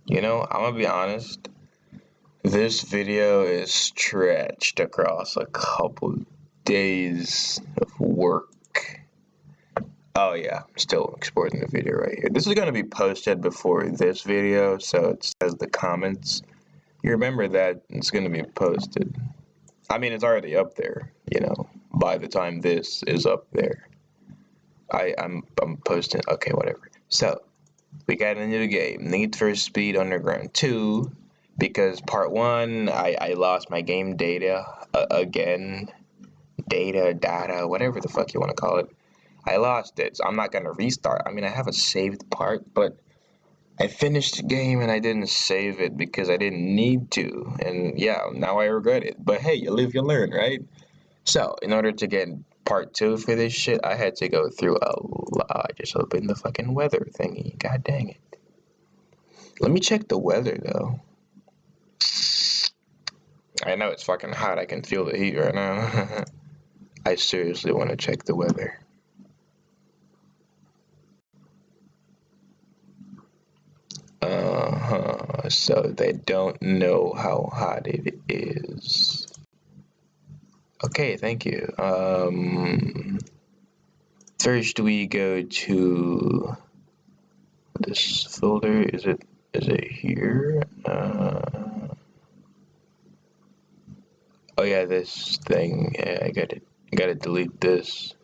You know, I'm gonna be honest. This video is stretched across a couple days of work. Oh yeah, I'm still exporting the video right here. This is gonna be posted before this video, so it says the comments. You remember that it's gonna be posted. I mean, it's already up there, you know, by the time this is up there. I'm posting, okay, whatever. So, we got a new game, Need for Speed Underground 2, because part 1, I lost my game data again. Data, whatever the fuck you want to call it. I lost it, so I'm not going to restart. I mean, I have a saved part, but I finished the game and I didn't save it because I didn't need to. And yeah, now I regret it. But hey, you live, you learn, right? So, in order to get part 2 for this shit, I had to go through a lot. I just opened the fucking weather thingy. God dang it. Let me check the weather though. I know it's fucking hot. I can feel the heat right now. I seriously want to check the weather. So they don't know how hot it is. Okay, thank you. First we go to this folder. Is it here? Oh yeah, this thing. Yeah, I gotta delete this.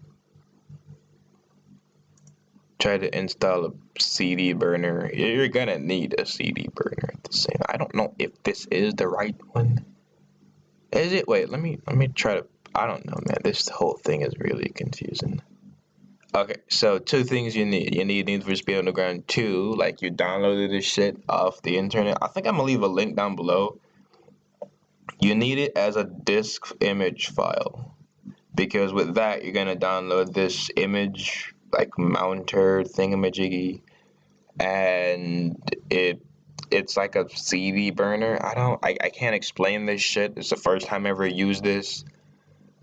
Try to install a CD burner. You're gonna need a CD burner at the same. I don't know if this is the right one. Is it? Wait, let me try to. I don't know, man. This whole thing is really confusing. Okay, so two things you need. You need Need for Speed Underground 2, like you downloaded this shit off the internet. I think I'm gonna leave a link down below. You need it as a disk image file because with that you're gonna download this image like mounter thingamajiggy, and it's like a CD burner. I can't explain this shit. It's the first time I ever used this.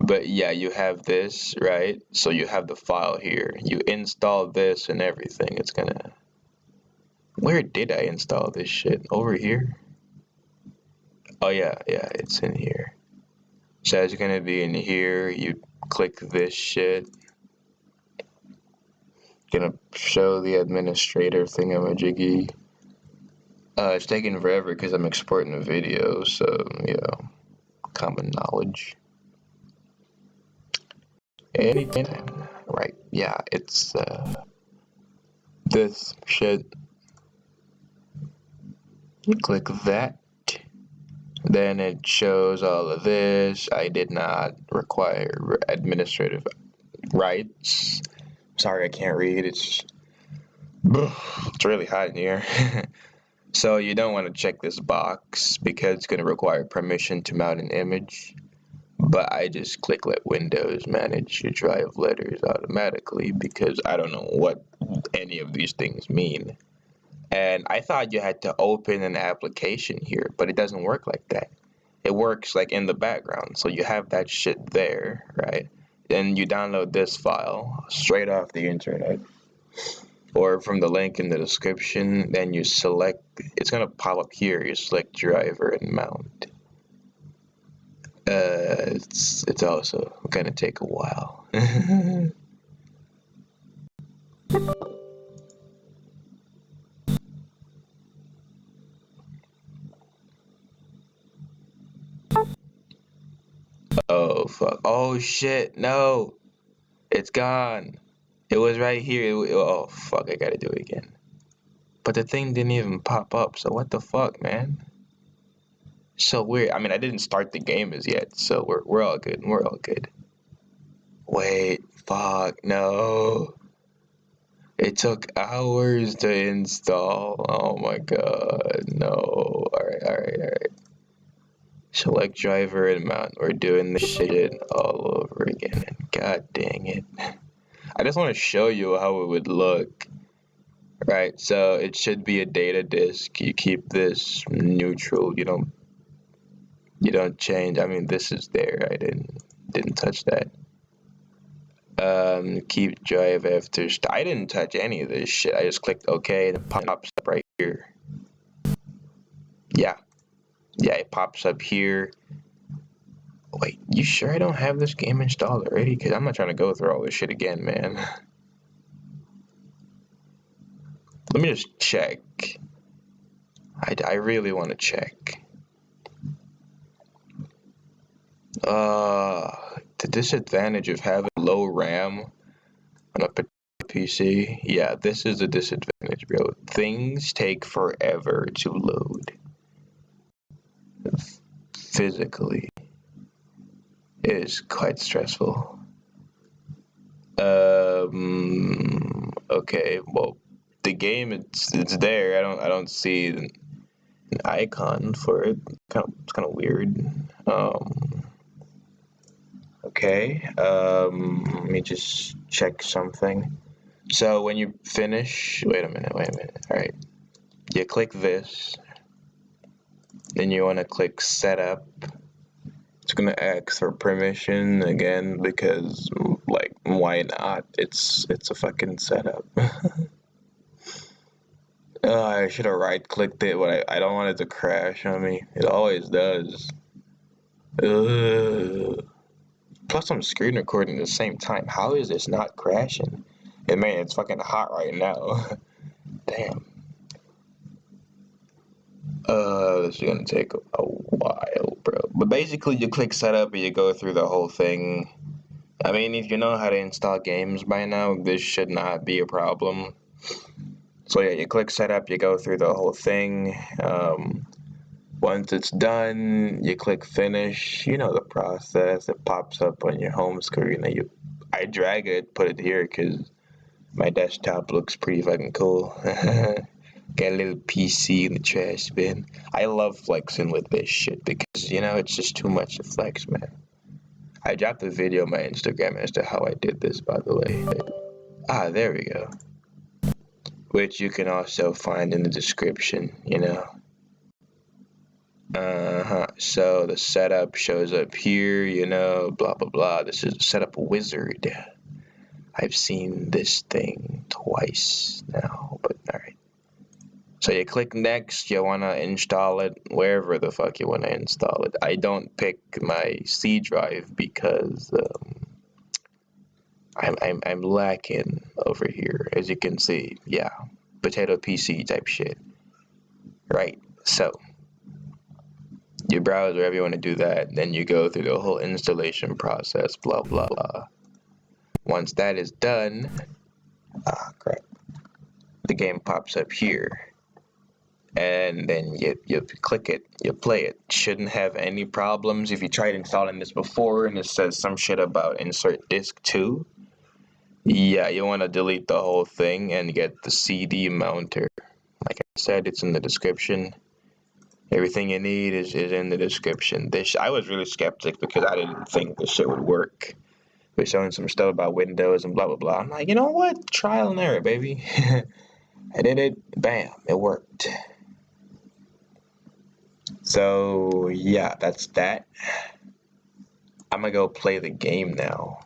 But yeah, you have this, right? So you have the file here. You install this and everything. It's gonna. Where did I install this shit? Over here? Oh yeah, it's in here. So it's gonna be in here. You click this shit. Gonna show the administrator thingamajiggy. It's taking forever because I'm exporting a video, so you know, common knowledge. Anytime, right? Yeah, it's this shit. You click that, then it shows all of this. I did not require administrative rights. Sorry, I can't read. It's really hot in here. So you don't want to check this box because it's going to require permission to mount an image. But I just click let Windows manage your drive letters automatically because I don't know what any of these things mean. And I thought you had to open an application here, but it doesn't work like that. It works like in the background. So you have that shit there, right? Then you download this file straight off the internet or from the link in the description. Then you select, it's going to pop up here. You select driver and mount. It's also gonna take a while. Oh fuck! Oh shit! No, it's gone. It was right here. Oh fuck! I gotta do it again. But the thing didn't even pop up. So what the fuck, man? So weird. I mean, I didn't start the game as yet, so we're all good. We're all good. Wait, fuck, no. It took hours to install. Oh my god, no. Alright. Select driver and mount. We're doing this shit all over again. God dang it. I just want to show you how it would look. Right, so it should be a data disk. You keep this neutral. You don't change. I mean, this is there. I didn't touch that. Keep drive after. I didn't touch any of this shit. I just clicked OK and it pops up right here. Yeah, it pops up here. Wait, you sure I don't have this game installed already? Because I'm not trying to go through all this shit again, man. Let me just check. I really want to check. The disadvantage of having low RAM on a PC. Yeah, this is a disadvantage, bro. Things take forever to load. Physically, it is quite stressful. Okay, well, the game it's there. I don't see an icon for it. It's kind of weird. Okay. Let me just check something. So when you finish, wait a minute. All right. You click this, then you want to click setup. It's gonna ask for permission again because, like, why not? It's a fucking setup. I should have right-clicked it, but I don't want it to crash on me. It always does. Ugh. Plus, I'm screen recording at the same time. How is this not crashing? And man, it's fucking hot right now. Damn. This is gonna take a while, bro. But basically, you click setup and you go through the whole thing. I mean, if you know how to install games by now, this should not be a problem. So yeah, you click setup, you go through the whole thing. Once it's done, you click finish. You know the process. It pops up on your home screen, and I drag it, put it here, because my desktop looks pretty fucking cool. Got a little PC in the trash bin. I love flexing with this shit because, it's just too much to flex, man. I dropped a video on my Instagram as to how I did this, by the way. There we go. Which you can also find in the description. So the setup shows up here, blah, blah, blah. This is a setup wizard. I've seen this thing twice now, but alright. So you click next, you want to install it wherever the fuck you want to install it. I don't pick my C drive because I'm lacking over here, as you can see. Yeah, potato PC type shit. Right, so you browse wherever you want to do that, then you go through the whole installation process, blah, blah, blah. Once that is done, crap, the game pops up here. And then you click it, you play it. Shouldn't have any problems. If you tried installing this before and it says some shit about insert disk 2, yeah, you want to delete the whole thing and get the CD mounter. Like I said, it's in the description. Everything you need is in the description. I was really skeptic because I didn't think this shit would work. We're showing some stuff about Windows and blah, blah, blah. I'm like, you know what? Trial and error, baby. I did it. Bam. It worked. So, yeah, that's that. I'm gonna go play the game now.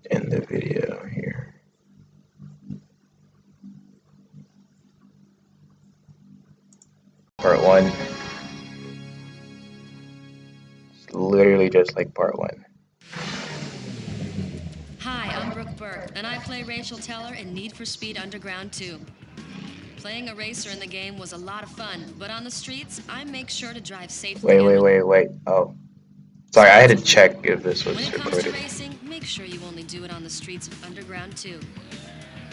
In the video here. Part 1. It's literally just like part 1. Hi, I'm Brooke Burke, and I play Rachel Teller in Need for Speed Underground 2. Playing a racer in the game was a lot of fun, but on the streets, I make sure to drive safely. Wait. Oh. Sorry, I had to check if this was When it comes to recorded. racing, make sure you only do it on the streets of Underground 2.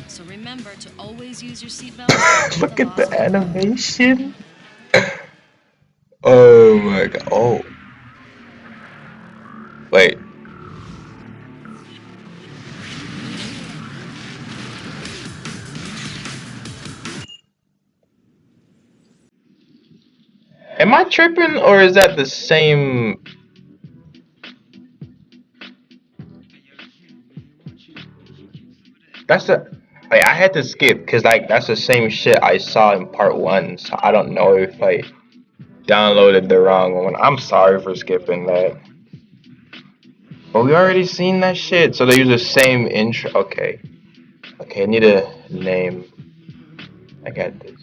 So remember to always use your seatbelt. Look at the animation. Oh my god. Oh. Wait. Am I tripping or is that the same? That's the. Like, I had to skip because that's the same shit I saw in part 1. So I don't know if I downloaded the wrong one. I'm sorry for skipping that. But we already seen that shit, so they use the same intro. Okay. Okay, I need a name. I got this.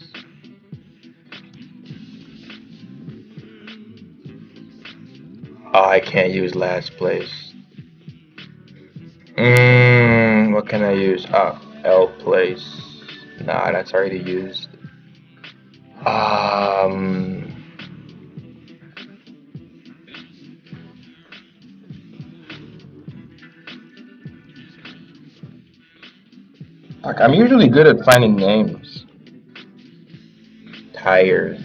Oh, I can't use last place. What can I use? Oh, L place. Nah, that's already used. Um, Fuck, I'm usually good at finding names. Tires.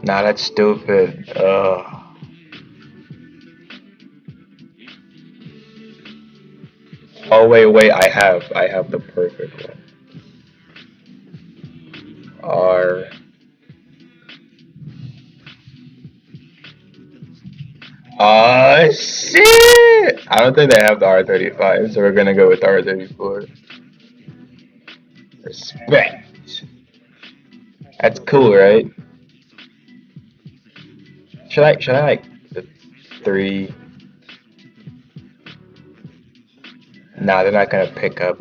Nah, that's stupid. Oh wait, I have the perfect one. R. Shit! I don't think they have the R35, so we're gonna go with R34. Respect. That's cool, right? Should I like the three? Nah, they're not gonna pick up.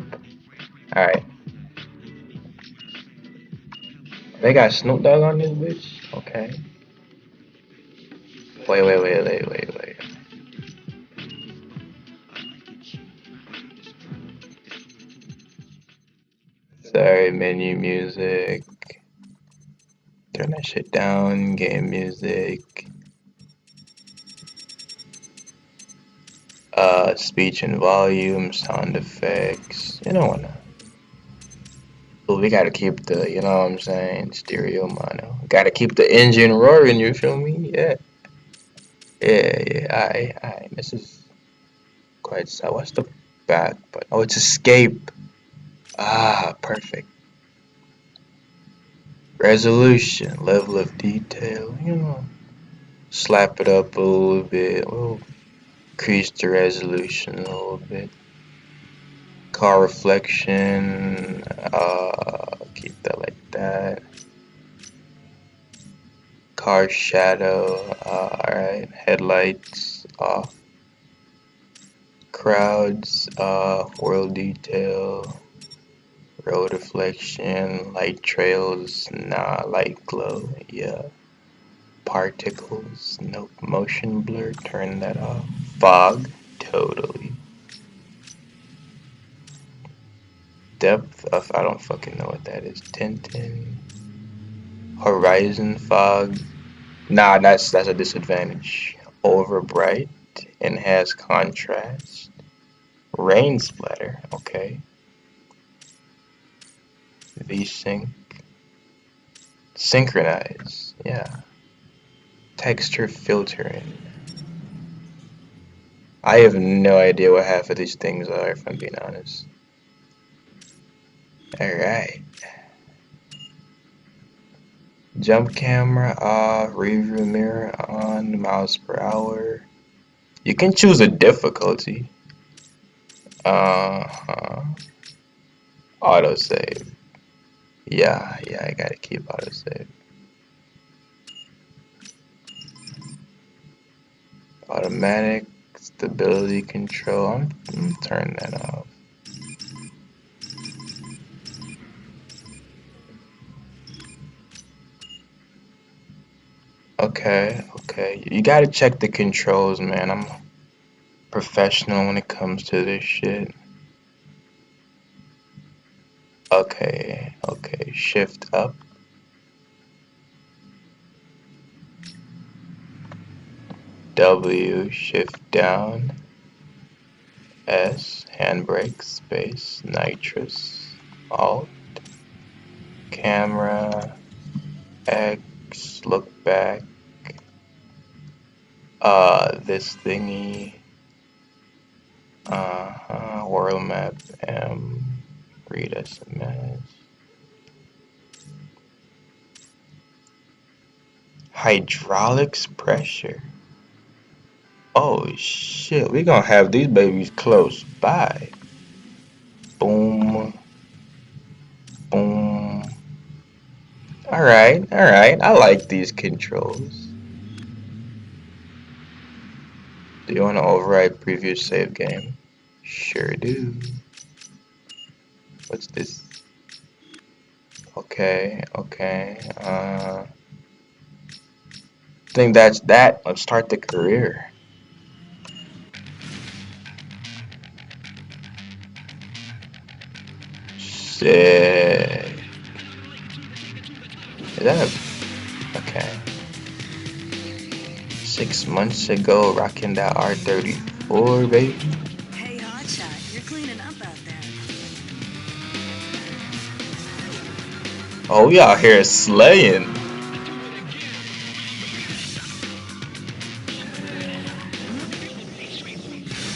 All right, they got Snoop Dogg on this bitch. Okay. Wait. Sorry, menu music. Turn that shit down. Game music. Speech and volume, sound effects. You know what? We gotta keep the, you know what I'm saying, stereo mono. Gotta keep the engine roaring, you feel me? Yeah. I. This is quite sad. What's the back button? Oh, it's escape. Ah, perfect. Resolution, level of detail, you know. Slap it up a little bit. We'll increase the resolution a little bit. Car reflection, keep that like that. Car shadow, alright. Headlights off. Crowds, world detail. Road reflection, light trails, nah, light glow, yeah. Particles, nope. Motion blur, turn that off. Fog, totally. Depth of, I don't fucking know what that is. Tintin. Horizon fog, nah, that's a disadvantage. Over bright, enhance contrast. Rain splatter, okay. V-sync. Synchronize, yeah. Texture filtering. I have no idea what half of these things are, if I'm being honest. Alright. Jump camera off, review mirror on, miles per hour. You can choose a difficulty. Uh-huh. Autosave. Yeah, I gotta keep autosave. Automatic stability control. I'm turning that off. Okay. You gotta check the controls, man. I'm professional when it comes to this shit. Okay. Shift up. W, shift down. S, handbrake, space, nitrous. Alt, camera. X, look back. This thingy. World map. M, read SMS. Hydraulics pressure. Oh shit, we gonna have these babies close by. Boom, boom. Alright. I like these controls. Do you wanna override previous save game? Sure do. What's this? Okay, okay. I think that's that. Let's start the career. Shit. Is that a... Okay. 6 months ago, rocking that R34, baby. Hey, Hotshot, you're cleaning up out there. Oh, we out here slaying.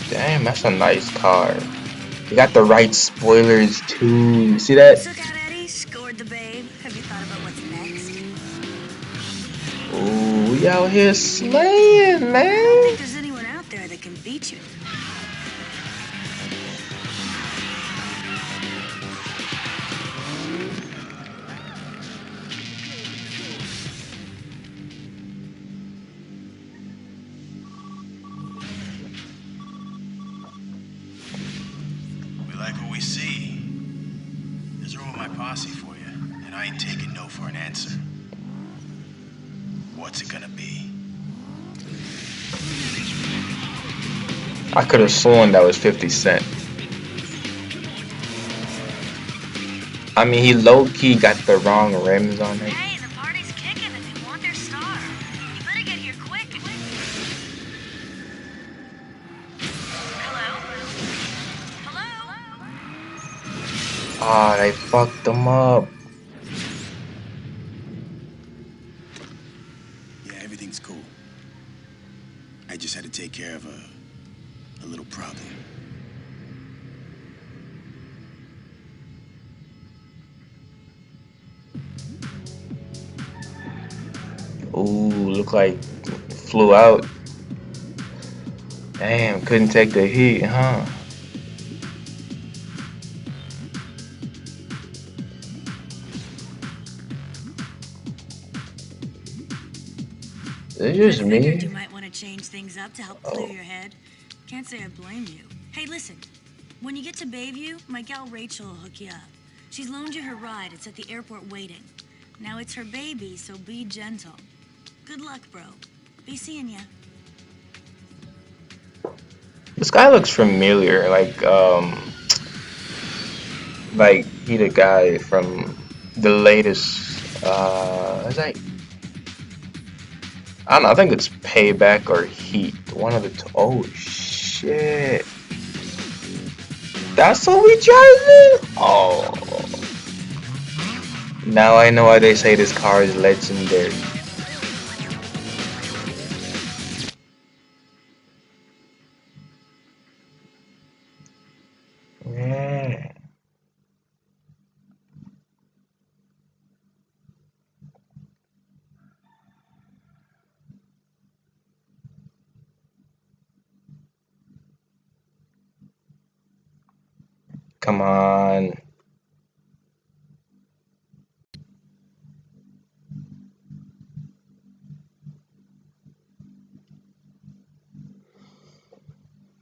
Damn, that's a nice car. You got the right spoilers too. See that? Took out Eddie, scored the babe. Have you thought about what's next? Ooh, we out here slaying, I don't think man. there's anyone out there that can beat you. We like what we see. There's room in my posse for you, and I ain't taking no for an answer. What's it gonna be? I could have sworn that was 50 Cent. I mean, he low-key got the wrong rims on it. Hey, the party's kicking and they want their star. You better get here quick. Hello? Hello? Ah, they fucked him up. Yeah, everything's cool. I just had to take care of a little problem. Ooh, look like flew out. Damn, couldn't take the heat, huh? It's just I figured you me. might want to change things up to help clear your head. Can't say I blame you. Hey, listen. When you get to Bayview, my gal Rachel will hook you up. She's loaned you her ride. It's at the airport waiting. Now it's her baby, so be gentle. Good luck, bro. Be seeing ya. This guy looks familiar, like he the guy from the latest, is that, I don't know, I think it's Payback or Heat, one of the two. Oh shit, that's what we driving? Oh, now I know why they say this car is legendary. Yeah. Come on.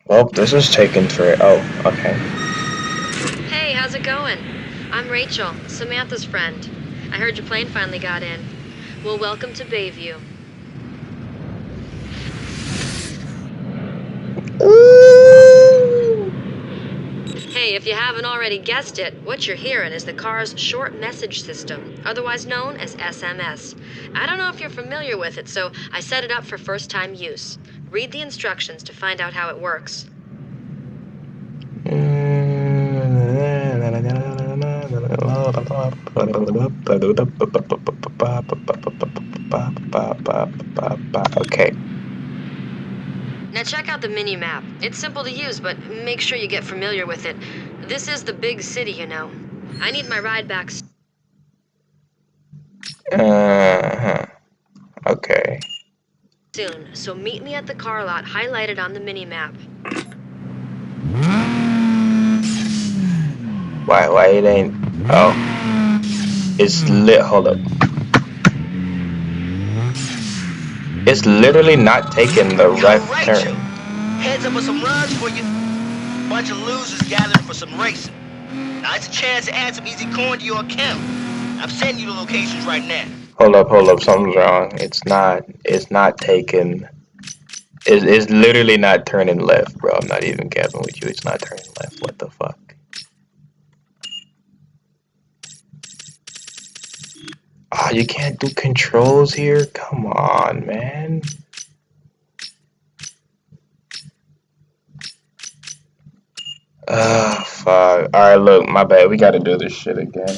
Well, this is taken for... Oh, okay. Hey, how's it going? I'm Rachel, Samantha's friend. I heard your plane finally got in. Well, welcome to Bayview. Ooh. Hey, if you haven't already guessed it, what you're hearing is the car's short message system, otherwise known as SMS. I don't know if you're familiar with it, so I set it up for first-time use. Read the instructions to find out how it works. Okay. Now check out the mini-map. It's simple to use, but make sure you get familiar with it. This is the big city, you know. I need my ride back Uh-huh. Okay. soon, so meet me at the car lot highlighted on the mini-map. Why it ain't... Oh. It's lit... Hold up. It's literally not taking the Yo, left Rachel, turn. heads up with some runs for you. Bunch of losers gathering for some racing. Now it's a chance to add some easy coin to your account. I'm sending you the locations right now. Hold up, something's wrong. It's not taking, it's literally not turning left, bro. I'm not even capping with you. It's not turning left. What the fuck? Oh, you can't do controls here? Come on, man. Ah, fuck. Alright, look, my bad. We gotta do this shit again.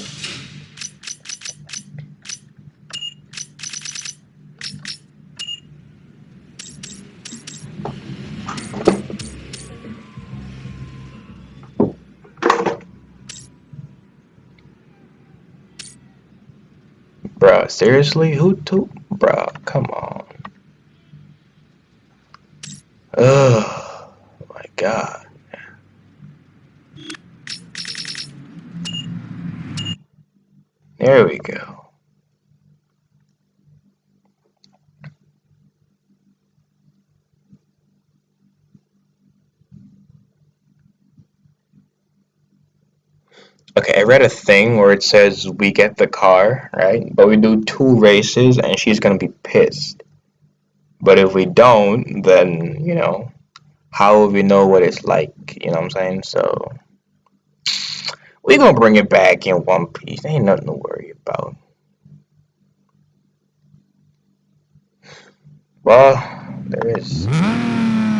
Bruh, seriously? Who took? Bruh, come on. Oh my god. There we go. Okay, I read a thing where it says we get the car, right? But we do 2 races and she's gonna be pissed. But if we don't, then, how will we know what it's like? You know what I'm saying? So, we gonna bring it back in one piece. Ain't nothing to worry about. Well, there is.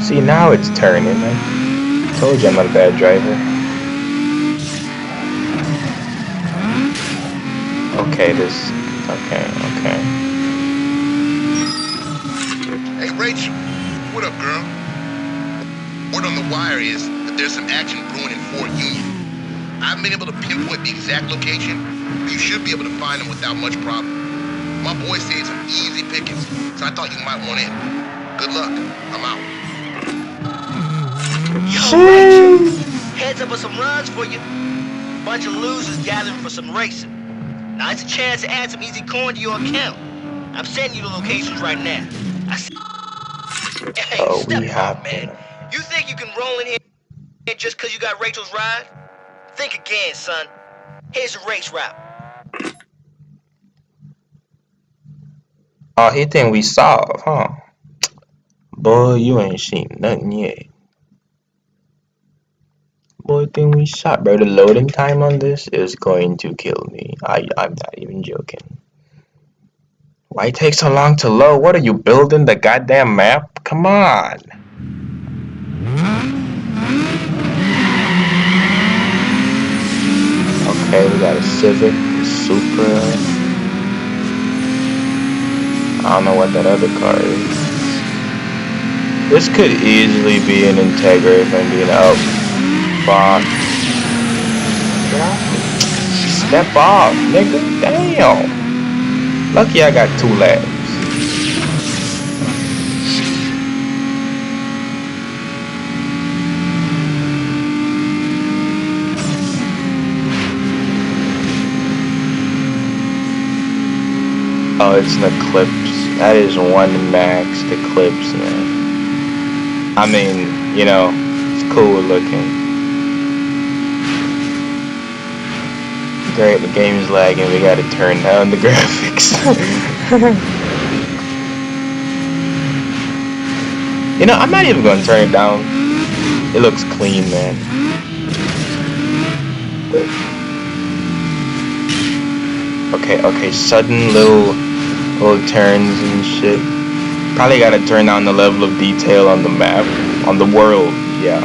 See, now it's turning. I told you I'm not a bad driver. Okay, this. Okay. Hey, Rachel. What up, girl? Word on the wire is that there's some action brewing in Fort Union. I haven't been able to pinpoint the exact location, but you should be able to find them without much problem. My boy said some easy pickings, so I thought you might want in. Good luck. I'm out. Yo, Rachel, heads up with some runs for you. Bunch of losers gathering for some racing. Now it's a chance to add some easy coin to your account. I'm sending you the locations right now. Hey, Oh, we step off, hopping. man. You think you can roll in here just because you got Rachel's ride? Think again, son. Here's the race route. Oh, he think we solved, huh? Boy, you ain't seen nothing yet. Boy, think we shot, bro. The loading time on this is going to kill me. I'm not even joking. Why it take so long to load? What are you building? The goddamn map? Come on. Okay, we got a Civic, a Supra. I don't know what that other car is. This could easily be an Integra if I'm being out. Fuck. Get off me. Step off, nigga. Damn. Lucky I got 2 laps. Oh, it's an Eclipse. That is one maxed Eclipse, man. I mean, it's cool looking. Great, the game's lagging. We gotta turn down the graphics. I'm not even gonna turn it down. It looks clean, man. Okay, sudden little turns and shit. Probably gotta turn down the level of detail on the map, on the world. Yeah,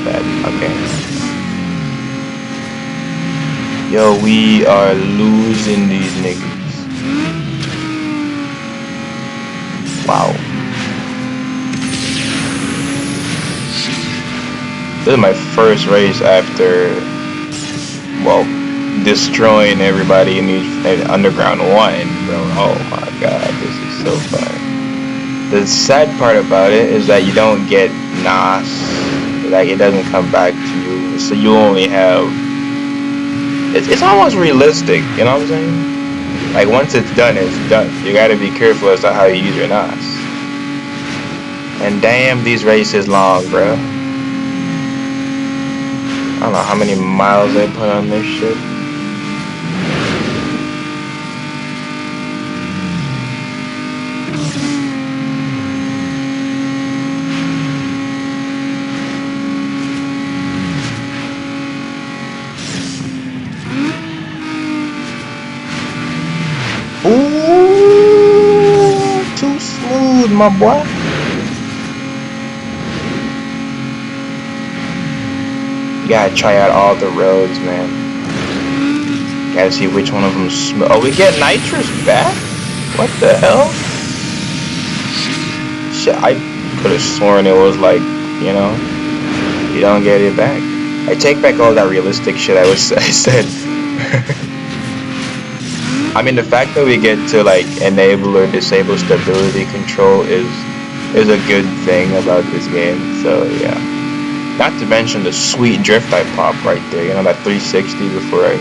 that. Okay. Yo, we are losing these niggas. Wow. This is my first race after, well, destroying everybody in the Underground 1, bro. Oh my god, this is so fun. The sad part about it is that you don't get NOS. Like, it doesn't come back to you. So you only have... It's almost realistic, you know what I'm saying? Like, once it's done, it's done. You gotta be careful as to how you use your NOS. And damn, these races long, bro. I don't know how many miles they put on this shit. Ooh, too smooth, my boy. You gotta try out all the roads, man. Gotta see which one of them smooth. Oh, we get nitrous back? What the hell? Shit, I could have sworn it was like, you know, you don't get it back. I take back all that realistic shit I said. I mean, the fact that we get to like enable or disable stability control is a good thing about this game. So yeah. Not to mention the sweet drift I popped right there. You know, that 360 before I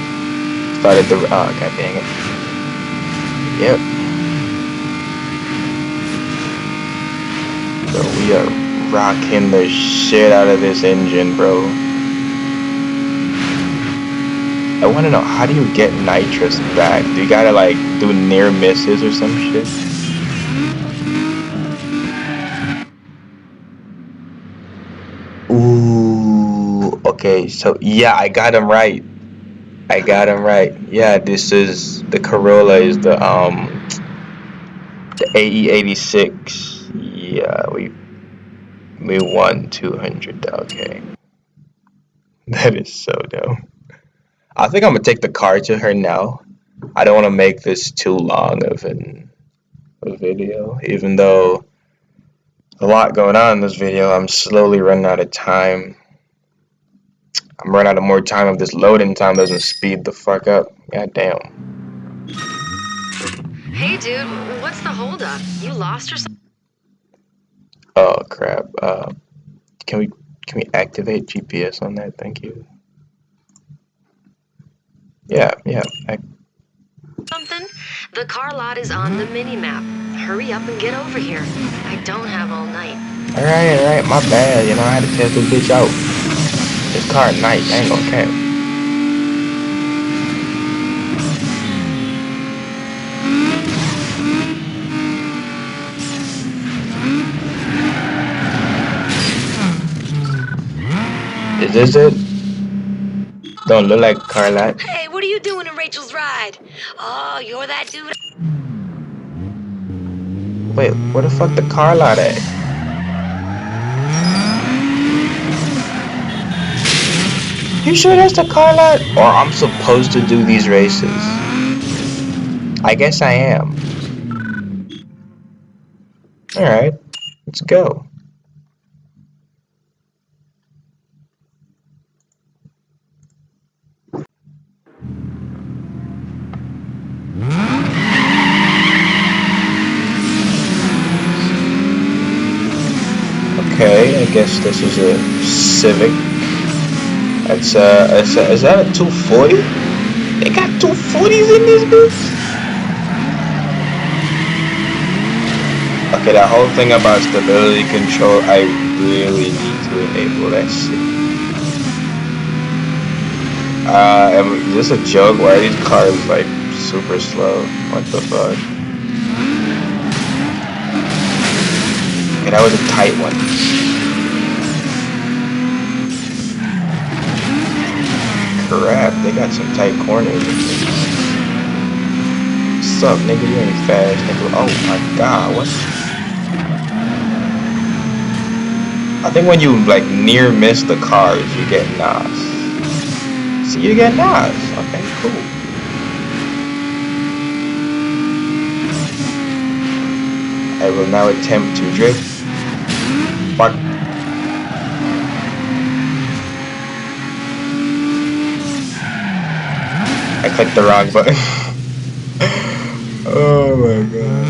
started the. Oh, god dang it. Yep. So we are rocking the shit out of this engine, bro. I want to know, how do you get nitrous back? Do you gotta like do near misses or some shit? Ooh, okay, so yeah, I got him right. I got him right. Yeah, this is the Corolla is the AE86. Yeah, we won 200. Okay. That is so dope. I think I'm gonna take the car to her now. I don't want to make this too long of a video, even though a lot going on in this video. I'm slowly running out of time. I'm running out of more time if this loading time doesn't speed the fuck up. God damn. Hey dude, what's the holdup? You lost or something? Oh crap. Can we activate GPS on that? Thank you. Yeah. Something? The car lot is on the mini map. Hurry up and get over here. I don't have all night. Alright, my bad. You know, I had to test this bitch out. This car nice, I ain't gonna cap. Is this it? Don't look like a car lot. Hey, what are you doing in Rachel's ride? Oh, you're that dude. Wait, where the fuck the car lot at? You sure that's the car lot? Or I'm supposed to do these races? I guess I am. Alright, let's go. Okay, I guess this is a Civic. Is that a 240? They got 240s in this bitch? Okay, that whole thing about stability control, I really need to enable that shit. Is this a joke? Why are these cars like super slow? What the fuck? Okay, that was a tight one. Crap, they got some tight corners. What's up, nigga? You ain't fast, nigga. Oh my god, what? I think when you like near miss the cars, you get NOS. See, you get NOS. Okay, cool. I will now attempt to drift. Fuck. I clicked the wrong button. Oh my god.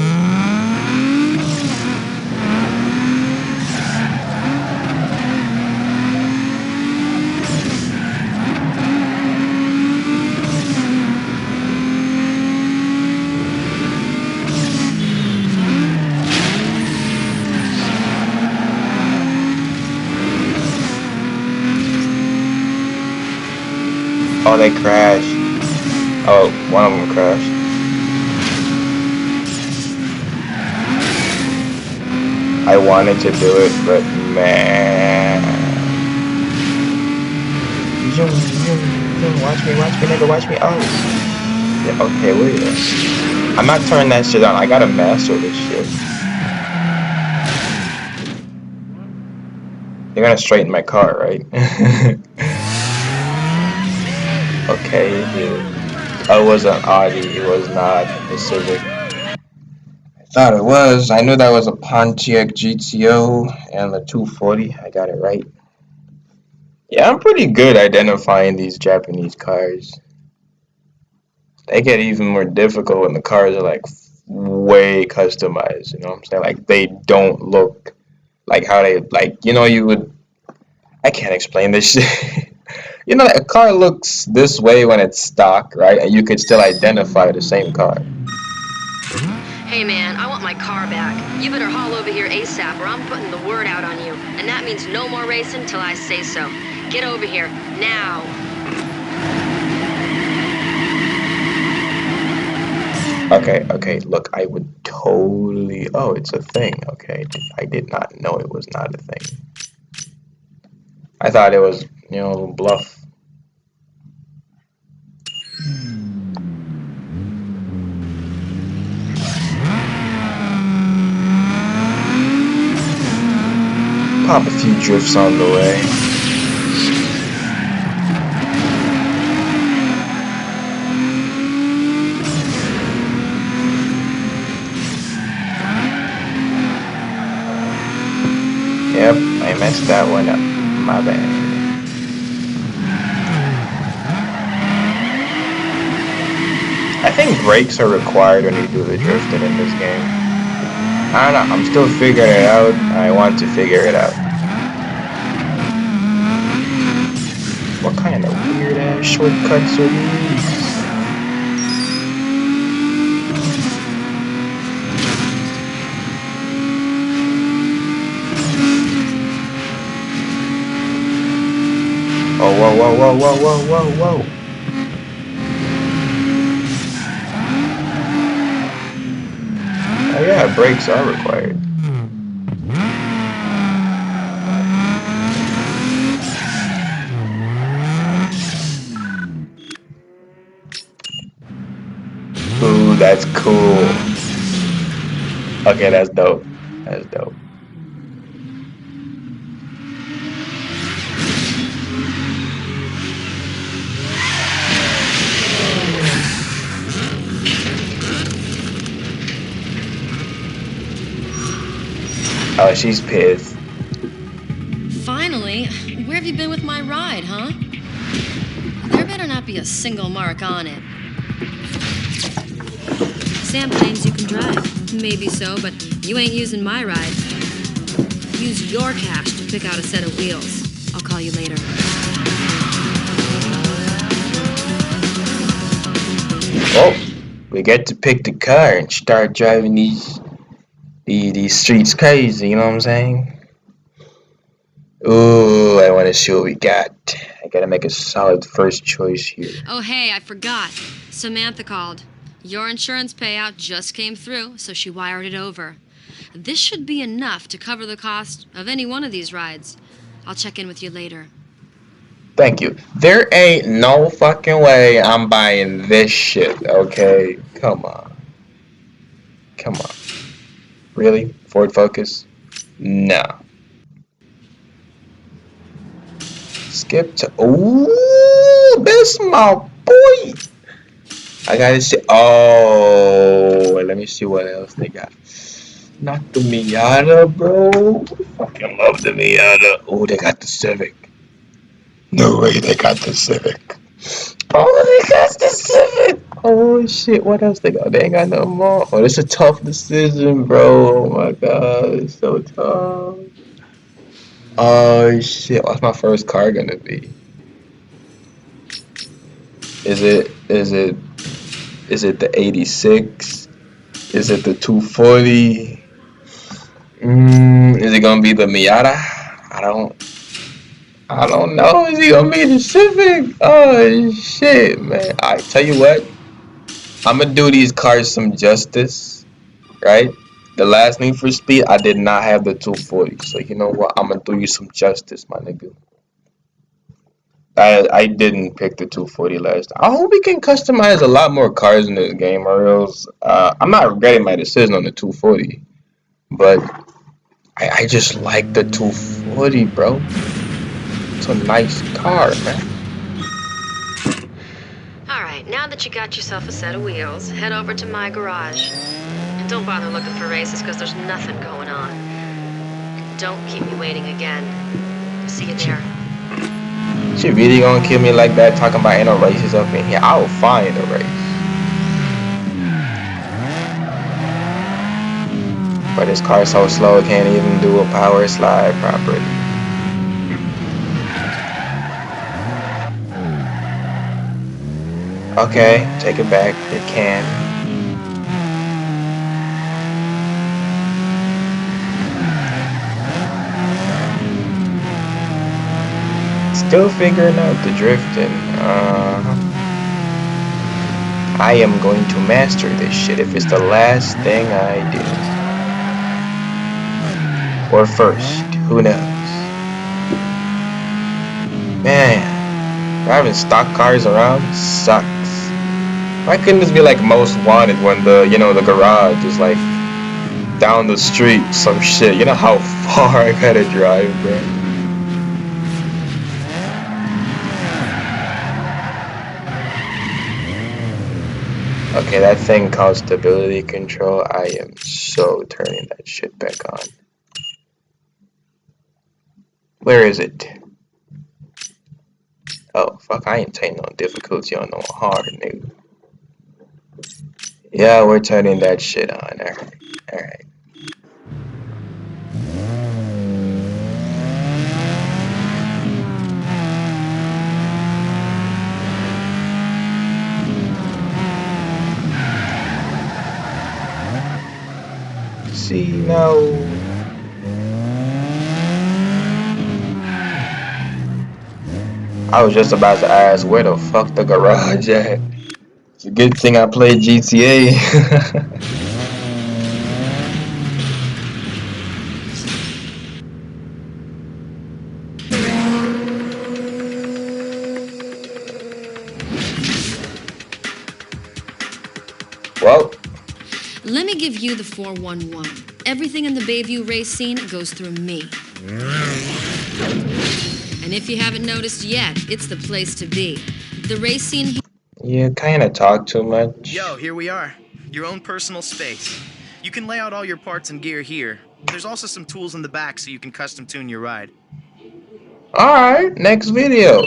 Oh, they crashed. Oh, one of them crashed. I wanted to do it, but man. Zoom, zoom, zoom. Watch me, nigga, watch me. Oh. Yeah, okay, wait. I'm not turning that shit on. I gotta master this shit. You're gonna straighten my car, right? Okay, it was an Audi. It was not a Civic. I thought it was. I knew that was a Pontiac GTO and the 240. I got it right. Yeah, I'm pretty good identifying these Japanese cars. They get even more difficult when the cars are like way customized. You know what I'm saying? Like they don't look like how they like. You know, you would. I can't explain this shit. You know, a car looks this way when it's stock, right? And you could still identify the same car. Hey man, I want my car back. You better haul over here ASAP or I'm putting the word out on you. And that means no more racing till I say so. Get over here, now. Okay, look, I would totally. Oh, it's a thing. Okay, I did not know it was not a thing. I thought it was, bluff. Pop a few drifts on the way. Yep, I messed that one up. My bad. I think brakes are required when you do the drifting in this game. I don't know, I'm still figuring it out. I want to figure it out. What kind of weird ass shortcuts are these? Oh, whoa. Oh yeah, brakes are required. Ooh, that's cool. Okay, that's dope. That's dope. Oh, she's pissed. Finally, where have you been with my ride, huh? There better not be a single mark on it. Sam claims you can drive. Maybe so, but you ain't using my ride. Use your cash to pick out a set of wheels. I'll call you later. Well, we get to pick the car and start driving these streets crazy, you know what I'm saying? Ooh, I want to see what we got. I gotta make a solid first choice here. Oh, hey, I forgot. Samantha called. Your insurance payout just came through, so she wired it over. This should be enough to cover the cost of any one of these rides. I'll check in with you later. Thank you. There ain't no fucking way I'm buying this shit, okay? Come on. Really? Ford Focus? No. Skip to. Ooh, that's my boy. I gotta see. Oh, let me see what else they got. Not the Miata, bro. Fucking love the Miata. Oh, they got the Civic. No way, they got the Civic. Oh, they got the Civic. Oh shit, what else they got? They ain't got no more. Oh, this is a tough decision, bro. Oh my god, it's so tough. Oh shit, what's my first car gonna be? Is it the 86? Is it the 240? Is it gonna be the Miata? I don't. I don't know. Is he gonna be the Civic? Oh shit, man. I tell you what, I'm gonna do these cars some justice, right? The last Need for Speed, I did not have the 240, so you know what? I'm gonna do you some justice, my nigga. I didn't pick the 240 last time. I hope we can customize a lot more cars in this game, or else I'm not regretting my decision on the 240, but I just like the 240, bro. It's a nice car, man. All right, now that you got yourself a set of wheels, head over to my garage. And don't bother looking for races, because there's nothing going on. And don't keep me waiting again. See you there. She really gonna kill me like that, talking about ain't no races up in here. I will find a race. But this car's so slow, it can't even do a power slide properly. Okay, take it back. It can. Still figuring out the drifting. I am going to master this shit if it's the last thing I do. Or first, who knows? Man, driving stock cars around sucks. Why couldn't this be like most wanted when the garage is like down the street, some shit? You know how far I gotta drive, bro? Okay, that thing called stability control, I am so turning that shit back on. Where is it? Oh, fuck, I ain't taking no difficulty on no hard, nigga. Yeah, we're turning that shit on, alright. See, now... I was just about to ask where the fuck the garage at. It's a good thing I played GTA. Well, Let me give you the 411. Everything in the Bayview race scene goes through me. And if you haven't noticed yet, it's the place to be. The race scene you kinda talk too much. Yo, here we are. Your own personal space. You can lay out all your parts and gear here. There's also some tools in the back so you can custom tune your ride. Alright, next video.